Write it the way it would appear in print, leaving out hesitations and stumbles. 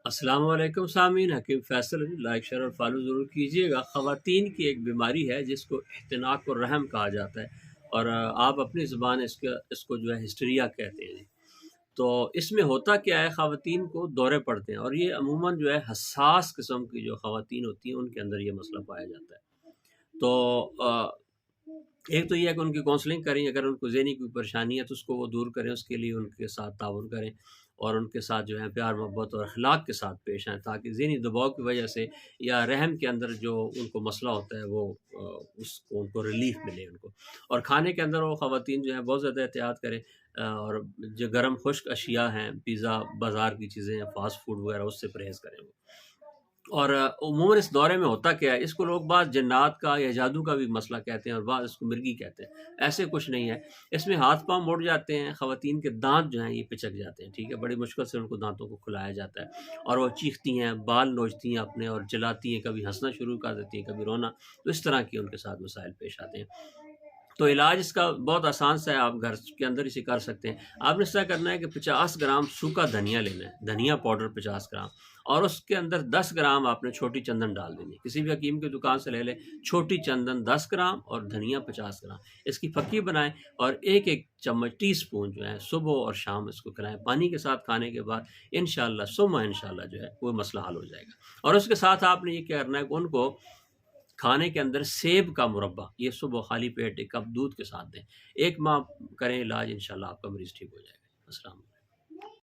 السلام علیکم سامعین، حکیم فیصل لائک شیئر اور فالو ضرور کیجیے گا۔ خواتین کی ایک بیماری ہے جس کو احتناق الرحم کہا جاتا ہے، اور آپ اپنی زبان اس کو جو ہے ہسٹریا کہتے ہیں۔ تو اس میں ہوتا کیا ہے، خواتین کو دورے پڑتے ہیں، اور یہ عموماً جو ہے حساس قسم کی جو خواتین ہوتی ہیں ان کے اندر یہ مسئلہ پایا جاتا ہے۔ تو ایک تو یہ ہے کہ ان کی کونسلنگ کریں، اگر ان کو ذہنی کوئی پریشانی ہے تو اس کو وہ دور کریں، اس کے لیے ان کے ساتھ تعاون کریں اور ان کے ساتھ جو ہے پیار محبت اور اخلاق کے ساتھ پیش آئیں، تاکہ ذہنی دباؤ کی وجہ سے یا رحم کے اندر جو ان کو مسئلہ ہوتا ہے وہ اس کو ان کو ریلیف ملے ان کو۔ اور کھانے کے اندر وہ خواتین جو ہیں بہت زیادہ احتیاط کریں، اور جو گرم خشک اشیاء ہیں، پیزا، بازار کی چیزیں ہیں، فاسٹ فوڈ وغیرہ، اس سے پرہیز کریں وہ۔ اور عموماً اس دورے میں ہوتا کیا ہے، اس کو لوگ بعض جنات کا یا جادو کا بھی مسئلہ کہتے ہیں، اور بعض اس کو مرگی کہتے ہیں۔ ایسے کچھ نہیں ہے، اس میں ہاتھ پاؤں مڑ جاتے ہیں، خواتین کے دانت جو ہیں یہ پچک جاتے ہیں، ٹھیک ہے، بڑی مشکل سے ان کو دانتوں کو کھلایا جاتا ہے، اور وہ چیختی ہیں، بال نوچتی ہیں اپنے اور جلاتی ہیں، کبھی ہنسنا شروع کر دیتی ہیں، کبھی رونا۔ تو اس طرح کی ان کے ساتھ مسائل پیش آتے ہیں۔ تو علاج اس کا بہت آسان سا ہے، آپ گھر کے اندر اسے کر سکتے ہیں۔ آپ نے اس طرح کرنا ہے کہ 50 گرام سوکھا دھنیا لینا ہے، دھنیا پاؤڈر 50 گرام، اور اس کے اندر 10 گرام آپ نے چھوٹی چندن ڈال دینی ہے۔ کسی بھی حکیم کی دکان سے لے لیں، چھوٹی چندن 10 گرام اور دھنیا 50 گرام، اس کی پھکی بنائیں، اور ایک ایک چمچ ٹی اسپون جو ہے صبح اور شام اس کو کھلائیں پانی کے ساتھ کھانے کے بعد۔ انشاءاللہ ثم انشاءاللہ جو ہے وہ مسئلہ حل ہو جائے گا۔ اور اس کے ساتھ آپ نے یہ کیا کرنا ہے کہ ان کو کھانے کے اندر سیب کا مربع یہ صبح خالی پیٹ ایک کپ دودھ کے ساتھ دیں۔ 1 ماہ کریں علاج، انشاءاللہ آپ کا مریض ٹھیک ہو جائے گا۔ السلام علیکم۔